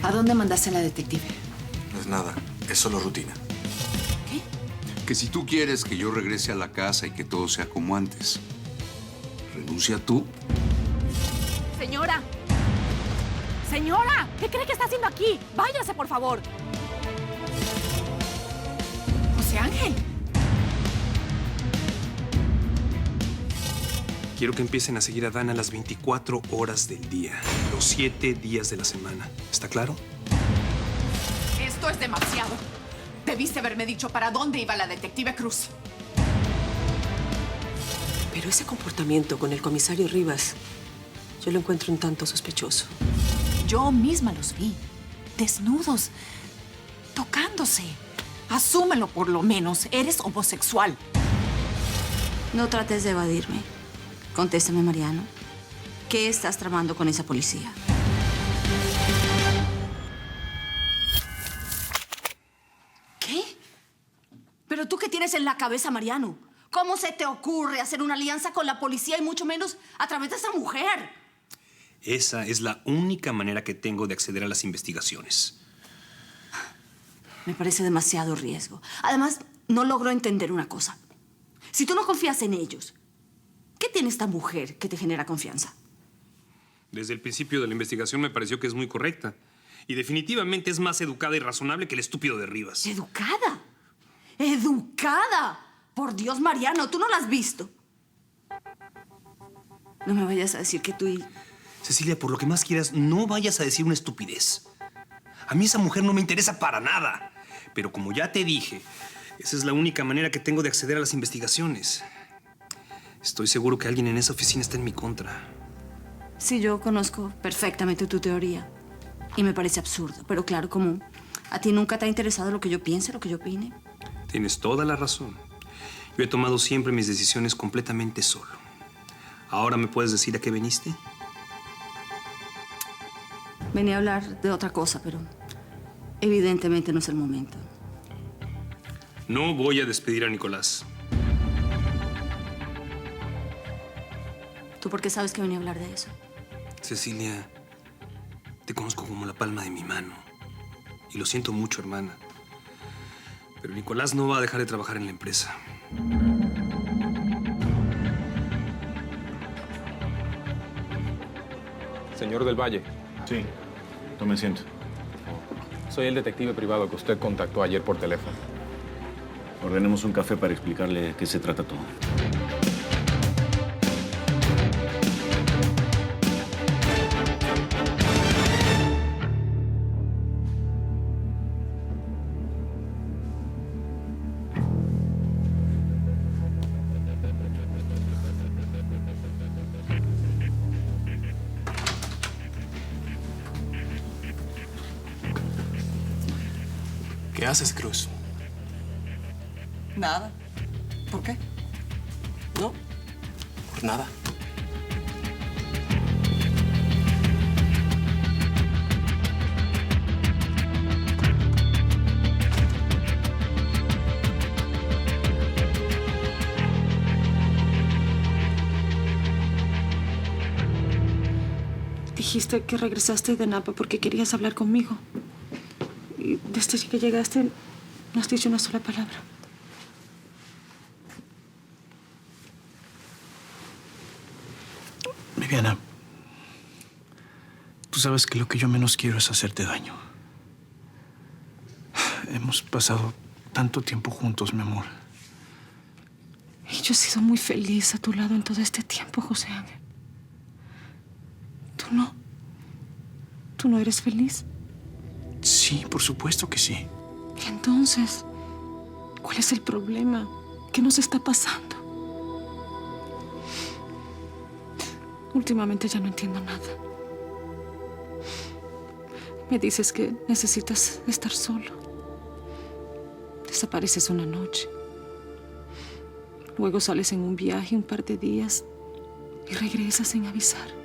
¿A dónde mandaste a la detective? No es nada, es solo rutina. ¿Qué? Que si tú quieres que yo regrese a la casa y que todo sea como antes, renuncia tú. Señora. Señora, ¿qué cree que está haciendo aquí? Váyase, por favor. José Ángel. Quiero que empiecen a seguir a Dana las 24 horas del día, los 7 días de la semana. ¿Está claro? Esto es demasiado. Debiste haberme dicho para dónde iba la detective Cruz. Pero ese comportamiento con el comisario Rivas, yo lo encuentro un tanto sospechoso. Yo misma los vi. Desnudos. Tocándose. Asúmelo por lo menos. Eres homosexual. No trates de evadirme. Contéstame, Mariano. ¿Qué estás tramando con esa policía? ¿Qué? ¿Pero tú qué tienes en la cabeza, Mariano? ¿Cómo se te ocurre hacer una alianza con la policía y mucho menos a través de esa mujer? Esa es la única manera que tengo de acceder a las investigaciones. Me parece demasiado riesgo. Además, no logro entender una cosa. Si tú no confías en ellos, ¿qué tiene esta mujer que te genera confianza? Desde el principio de la investigación me pareció que es muy correcta. Y definitivamente es más educada y razonable que el estúpido de Rivas. ¿Educada? ¡Educada! Por Dios, Mariano, tú no la has visto. No me vayas a decir que tú y... Cecilia, por lo que más quieras, no vayas a decir una estupidez. A mí esa mujer no me interesa para nada. Pero como ya te dije, esa es la única manera que tengo de acceder a las investigaciones. Estoy seguro que alguien en esa oficina está en mi contra. Sí, yo conozco perfectamente tu teoría. Y me parece absurdo. Pero claro, como a ti nunca te ha interesado lo que yo piense, lo que yo opine. Tienes toda la razón. Yo he tomado siempre mis decisiones completamente solo. ¿Ahora me puedes decir a qué viniste? Venía a hablar de otra cosa, pero evidentemente no es el momento. No voy a despedir a Nicolás. ¿Tú por qué sabes que venía a hablar de eso? Cecilia, te conozco como la palma de mi mano. Y lo siento mucho, hermana. Pero Nicolás no va a dejar de trabajar en la empresa. Señor del Valle. Sí, tome asiento. Soy el detective privado que usted contactó ayer por teléfono. Ordenemos un café para explicarle de qué se trata todo. ¿Qué haces, Cruz? Nada. ¿Por qué? No, por nada. Dijiste que regresaste de Napa porque querías hablar conmigo. Y desde que llegaste, no has dicho una sola palabra. Viviana, tú sabes que lo que yo menos quiero es hacerte daño. Hemos pasado tanto tiempo juntos, mi amor. Y yo he sido muy feliz a tu lado en todo este tiempo, José Ángel. ¿Tú no? ¿Tú no eres feliz? Sí, por supuesto que sí. ¿Y entonces? ¿Cuál es el problema? ¿Qué nos está pasando? Últimamente ya no entiendo nada. Me dices que necesitas estar solo. Desapareces una noche. Luego sales en un viaje un par de días y regresas sin avisar.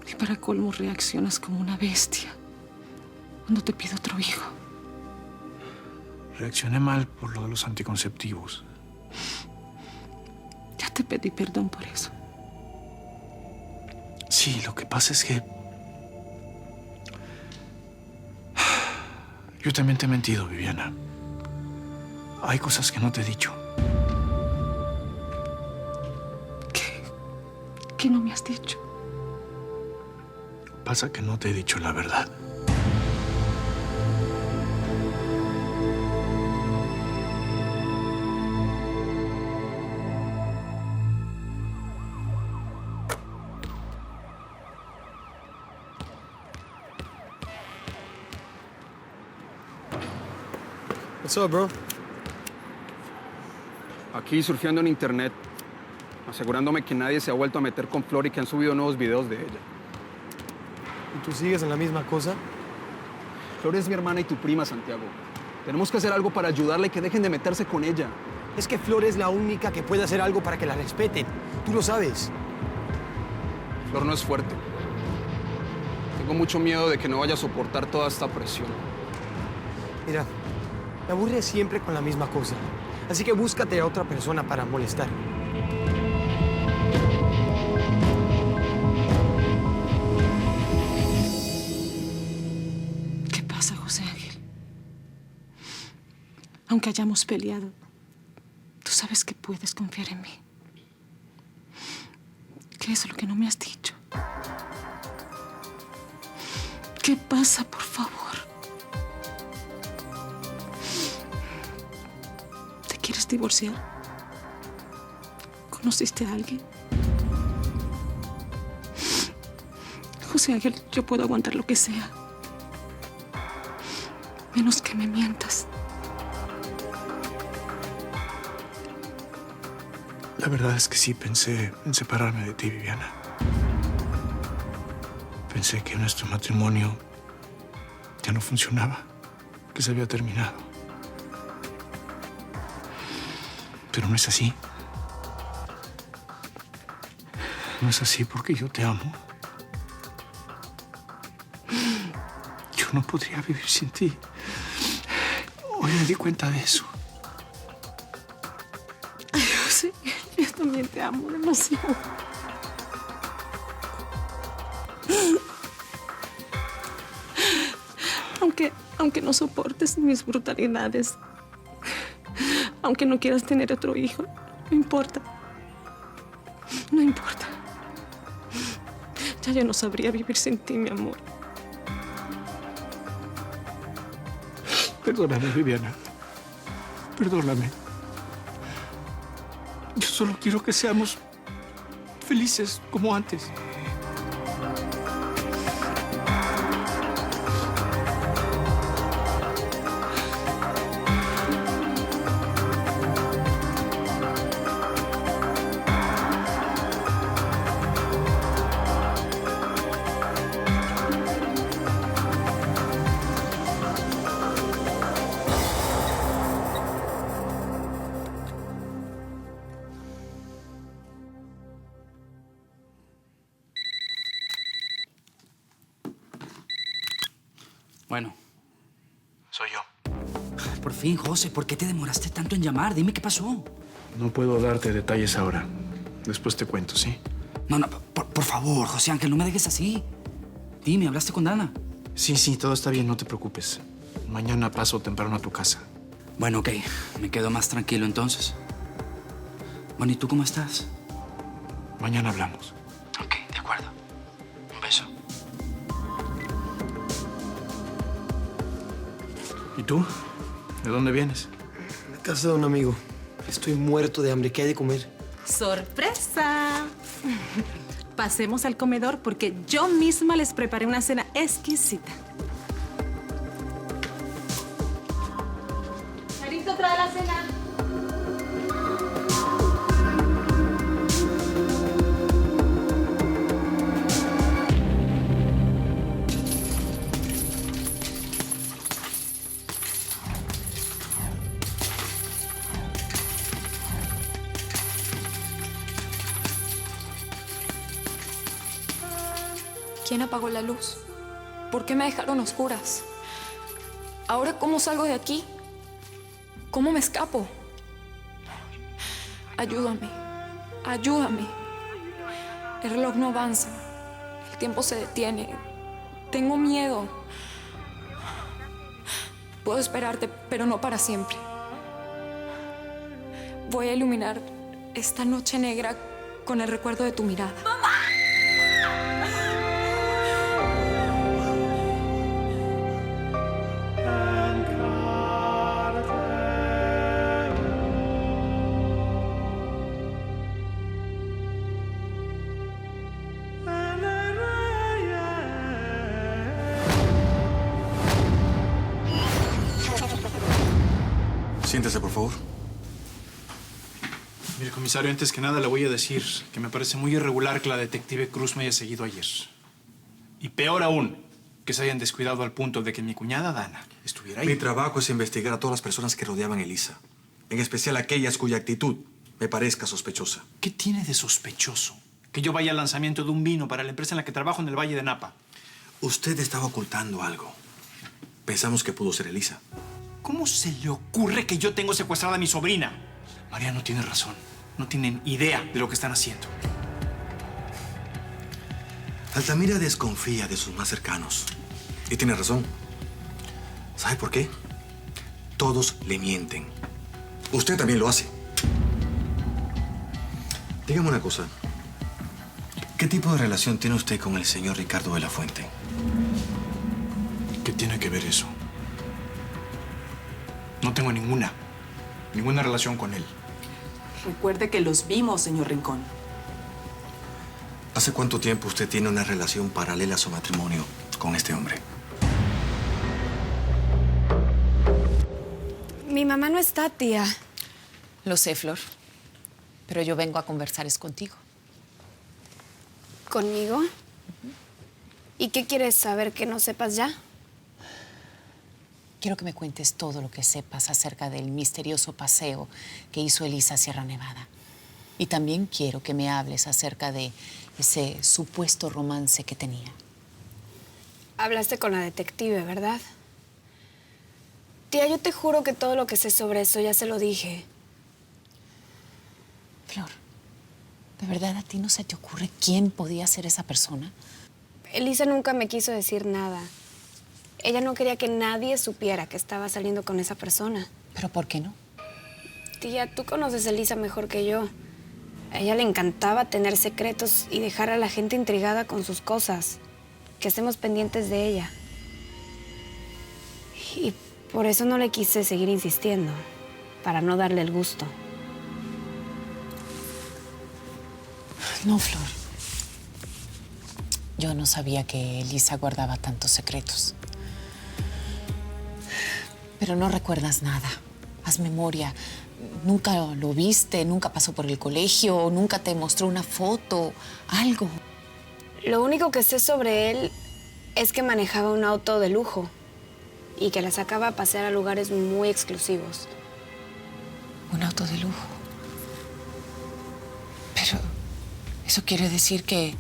Y para colmo reaccionas como una bestia cuando te pido otro hijo. Reaccioné mal por lo de los anticonceptivos. Ya te pedí perdón por eso. Sí, lo que pasa es que Yo también te he mentido, Viviana. Hay cosas que no te he dicho. ¿Qué no me has dicho? Pasa que no te he dicho la verdad. What's up, bro? Aquí surfeando en internet, asegurándome que nadie se ha vuelto a meter con Flor y que han subido nuevos videos de ella. ¿Y tú sigues en la misma cosa? Flor es mi hermana y tu prima, Santiago. Tenemos que hacer algo para ayudarla y que dejen de meterse con ella. Es que Flor es la única que puede hacer algo para que la respeten. Tú lo sabes. Flor no es fuerte. Tengo mucho miedo de que no vaya a soportar toda esta presión. Mira, me aburres siempre con la misma cosa. Así que búscate a otra persona para molestar. ¿Qué pasa, José Ángel? Aunque hayamos peleado, tú sabes que puedes confiar en mí. ¿Qué es lo que no me has dicho? ¿Qué pasa, por favor? ¿Te quieres divorciar? ¿Conociste a alguien? José Ángel, yo puedo aguantar lo que sea. Menos que me mientas. La verdad es que sí pensé en separarme de ti, Viviana. Pensé que nuestro matrimonio ya no funcionaba, que se había terminado. Pero no es así. No es así porque yo te amo. Yo no podría vivir sin ti. Hoy me di cuenta de eso. Sí, yo también te amo demasiado. Aunque no soportes mis brutalidades, aunque no quieras tener otro hijo, no importa. No importa. Ya yo no sabría vivir sin ti, mi amor. Perdóname, Viviana. Perdóname. Yo solo quiero que seamos felices como antes. Bueno. Soy yo. Por fin, José, ¿por qué te demoraste tanto en llamar? Dime qué pasó. No puedo darte detalles ahora. Después te cuento, ¿sí? No, por favor, José Ángel, no me dejes así. Dime, ¿hablaste con Dana? Sí, todo está bien, no te preocupes. Mañana paso temprano a tu casa. Bueno, ok. Me quedo más tranquilo entonces. Bueno, ¿y tú cómo estás? Mañana hablamos. Ok, de acuerdo. Un beso. ¿Y tú? ¿De dónde vienes? De casa de un amigo. Estoy muerto de hambre. ¿Qué hay de comer? ¡Sorpresa! Pasemos al comedor porque yo misma les preparé una cena exquisita. Charito, trae la cena. ¿Quién apagó la luz? ¿Por qué me dejaron a oscuras? ¿Ahora cómo salgo de aquí? ¿Cómo me escapo? Ayúdame, ayúdame. El reloj no avanza. El tiempo se detiene. Tengo miedo. Puedo esperarte, pero no para siempre. Voy a iluminar esta noche negra con el recuerdo de tu mirada. ¡Mamá! Siéntese, por favor. Mire, comisario, antes que nada le voy a decir que me parece muy irregular que la detective Cruz me haya seguido ayer. Y peor aún, que se hayan descuidado al punto de que mi cuñada Dana estuviera ahí. Mi trabajo es investigar a todas las personas que rodeaban a Elisa. En especial aquellas cuya actitud me parezca sospechosa. ¿Qué tiene de sospechoso que yo vaya al lanzamiento de un vino para la empresa en la que trabajo en el Valle de Napa? Usted estaba ocultando algo. Pensamos que pudo ser Elisa. ¿Cómo se le ocurre que yo tengo secuestrada a mi sobrina? Mariano tiene razón. No tienen idea de lo que están haciendo. Altamira desconfía de sus más cercanos. Y tiene razón. ¿Sabe por qué? Todos le mienten. Usted también lo hace. Dígame una cosa. ¿Qué tipo de relación tiene usted con el señor Ricardo de la Fuente? ¿Qué tiene que ver eso? No tengo ninguna relación con él. Recuerde que los vimos, señor Rincón. ¿Hace cuánto tiempo usted tiene una relación paralela a su matrimonio con este hombre? Mi mamá no está, tía. Lo sé, Flor. Pero yo vengo a conversar es contigo. ¿Conmigo? ¿Y qué quieres saber que no sepas ya? Quiero que me cuentes todo lo que sepas acerca del misterioso paseo que hizo Elisa a Sierra Nevada. Y también quiero que me hables acerca de ese supuesto romance que tenía. Hablaste con la detective, ¿verdad? Tía, yo te juro que todo lo que sé sobre eso ya se lo dije. Flor, ¿de verdad a ti no se te ocurre quién podía ser esa persona? Elisa nunca me quiso decir nada. Ella no quería que nadie supiera que estaba saliendo con esa persona. ¿Pero por qué no? Tía, tú conoces a Elisa mejor que yo. A ella le encantaba tener secretos y dejar a la gente intrigada con sus cosas. Que estemos pendientes de ella. Y por eso no le quise seguir insistiendo. Para no darle el gusto. No, Flor. Yo no sabía que Elisa guardaba tantos secretos. Pero no recuerdas nada. Haz memoria. Nunca lo viste, nunca pasó por el colegio, nunca te mostró una foto, algo. Lo único que sé sobre él es que manejaba un auto de lujo y que la sacaba a pasear a lugares muy exclusivos. Un auto de lujo. Pero eso quiere decir que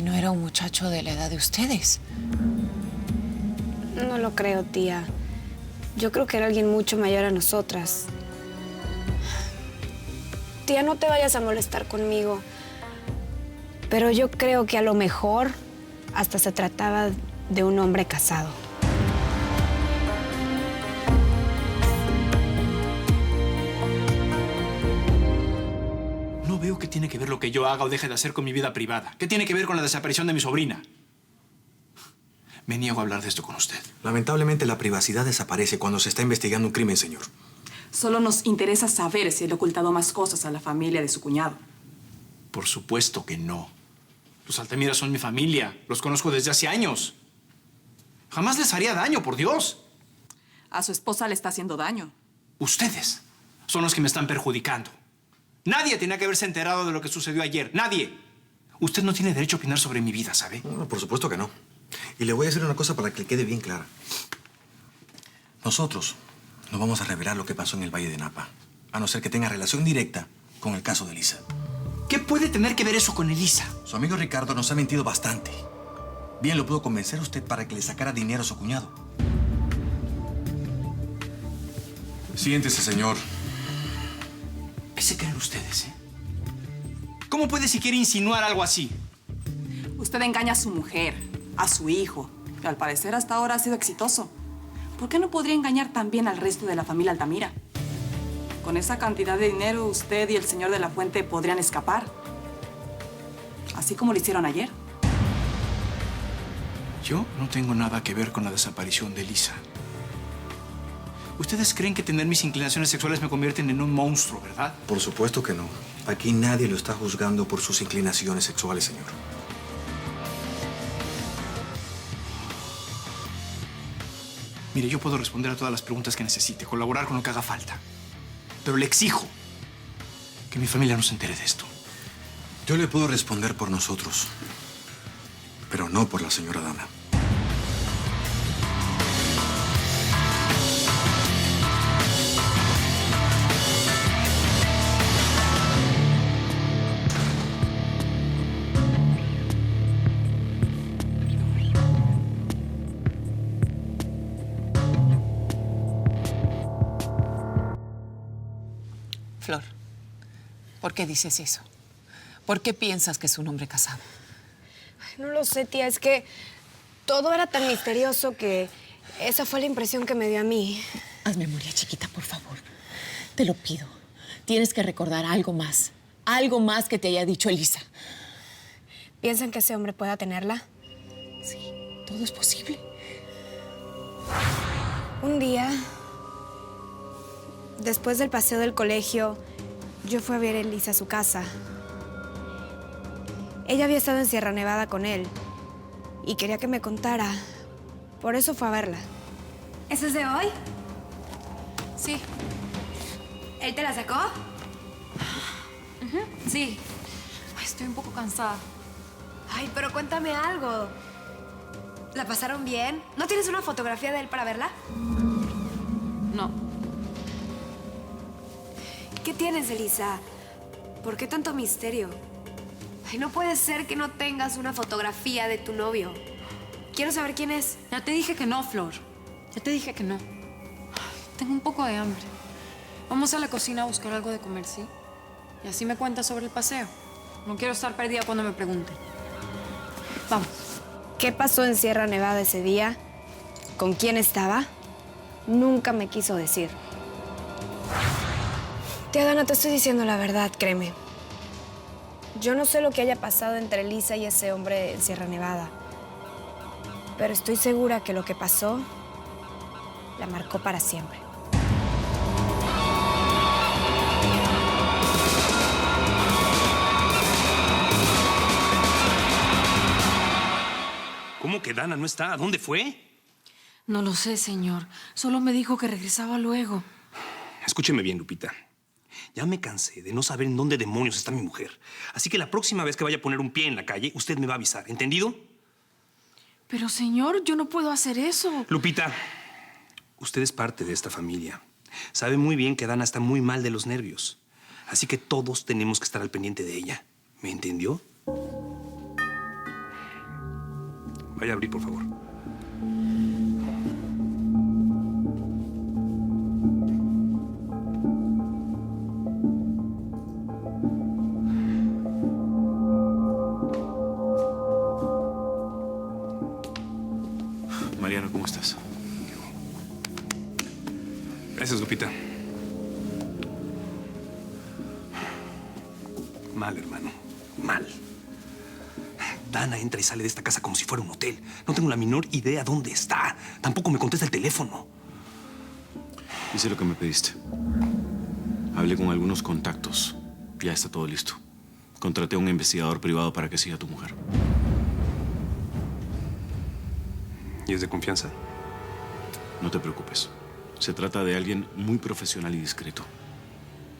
no era un muchacho de la edad de ustedes. No lo creo, tía. Yo creo que era alguien mucho mayor a nosotras. Tía, no te vayas a molestar conmigo. Pero yo creo que a lo mejor hasta se trataba de un hombre casado. No veo qué tiene que ver lo que yo haga o deje de hacer con mi vida privada. ¿Qué tiene que ver con la desaparición de mi sobrina? Me niego a hablar de esto con usted. Lamentablemente, la privacidad desaparece cuando se está investigando un crimen, señor. Solo nos interesa saber si él ha ocultado más cosas a la familia de su cuñado. Por supuesto que no. Los Altamira son mi familia. Los conozco desde hace años. Jamás les haría daño, por Dios. A su esposa le está haciendo daño. Ustedes son los que me están perjudicando. Nadie tenía que haberse enterado de lo que sucedió ayer. Nadie. Usted no tiene derecho a opinar sobre mi vida, ¿sabe? No, por supuesto que no. Y le voy a decir una cosa para que le quede bien clara. Nosotros no vamos a revelar lo que pasó en el Valle de Napa, a no ser que tenga relación directa con el caso de Elisa. ¿Qué puede tener que ver eso con Elisa? Su amigo Ricardo nos ha mentido bastante. Bien lo pudo convencer usted para que le sacara dinero a su cuñado. Siéntese, señor. ¿Qué se creen ustedes, ¿Cómo puede siquiera insinuar algo así? Usted engaña a su mujer, a su hijo, que al parecer hasta ahora ha sido exitoso. ¿por qué no podría engañar también al resto de la familia Altamira? Con esa cantidad de dinero, usted y el señor de la Fuente podrían escapar. Así como lo hicieron ayer. Yo no tengo nada que ver con la desaparición de Elisa. Ustedes creen que tener mis inclinaciones sexuales me convierten en un monstruo, ¿verdad? Por supuesto que no. Aquí nadie lo está juzgando por sus inclinaciones sexuales, señor. Mire, yo puedo responder a todas las preguntas que necesite, colaborar con lo que haga falta. Pero le exijo que mi familia no se entere de esto. Yo le puedo responder por nosotros, pero no por la señora Dana. Flor, ¿por qué dices eso? ¿Por qué piensas que es un hombre casado? Ay, no lo sé, tía. Es que todo era tan misterioso que esa fue la impresión que me dio a mí. Haz memoria, chiquita, por favor. Te lo pido. Tienes que recordar algo más. Algo más que te haya dicho Elisa. ¿Piensan que ese hombre pueda tenerla? Sí, todo es posible. Un día, después del paseo del colegio, yo fui a ver a Elisa a su casa. Ella había estado en Sierra Nevada con él y quería que me contara. Por eso fue a verla. ¿Eso es de hoy? Sí. ¿Él te la sacó? Sí. Ay, estoy un poco cansada. Ay, pero cuéntame algo. ¿La pasaron bien? ¿No tienes una fotografía de él para verla? No. ¿Qué tienes, Elisa? ¿Por qué tanto misterio? Ay, no puede ser que no tengas una fotografía de tu novio. Quiero saber quién es. Ya te dije que no, Flor. Ya te dije que no. Tengo un poco de hambre. Vamos a la cocina a buscar algo de comer, ¿sí? Y así me cuentas sobre el paseo. No quiero estar perdida cuando me pregunten. Vamos. ¿Qué pasó en Sierra Nevada ese día? ¿Con quién estaba? Nunca me quiso decir. Tía Dana, te estoy diciendo la verdad, créeme. Yo no sé lo que haya pasado entre Elisa y ese hombre en Sierra Nevada. Pero estoy segura que lo que pasó la marcó para siempre. ¿Cómo que Dana no está? ¿A dónde fue? No lo sé, señor. Solo me dijo que regresaba luego. Escúcheme bien, Lupita. Ya me cansé de no saber en dónde demonios está mi mujer. Así que la próxima vez que vaya a poner un pie en la calle, usted me va a avisar. ¿Entendido? Pero, señor, yo no puedo hacer eso. Lupita, usted es parte de esta familia. Sabe muy bien que Dana está muy mal de los nervios. Así que todos tenemos que estar al pendiente de ella. ¿Me entendió? Vaya a abrir, por favor. Mariano, ¿cómo estás? Gracias, Lupita. Mal, hermano. Mal. Dana entra y sale de esta casa como si fuera un hotel. No tengo la menor idea dónde está. Tampoco me contesta el teléfono. Hice lo que me pediste. Hablé con algunos contactos. Ya está todo listo. Contraté a un investigador privado para que siga a tu mujer. ¿Y es de confianza? No te preocupes. Se trata de alguien muy profesional y discreto.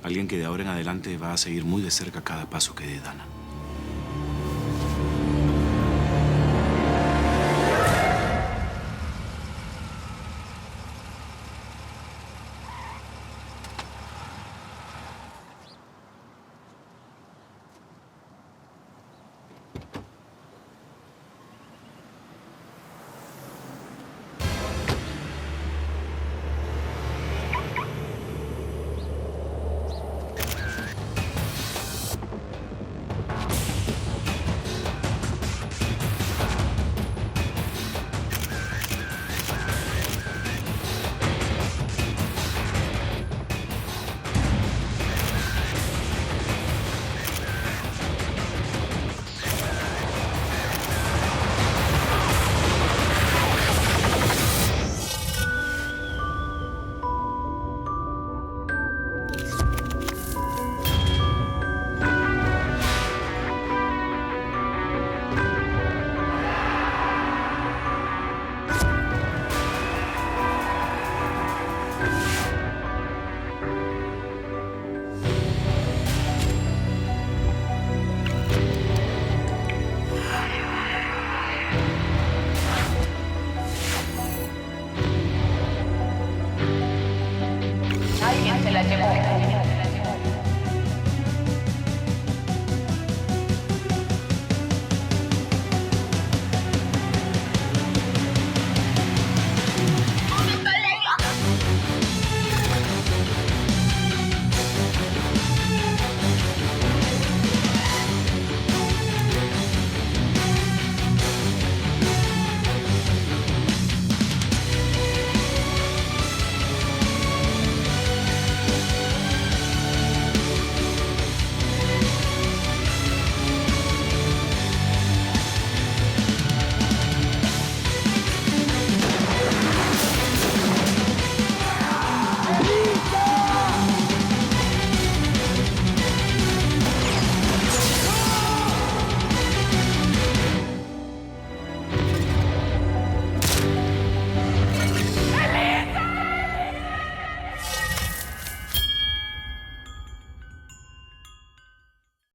Alguien que de ahora en adelante va a seguir muy de cerca cada paso que dé Dana.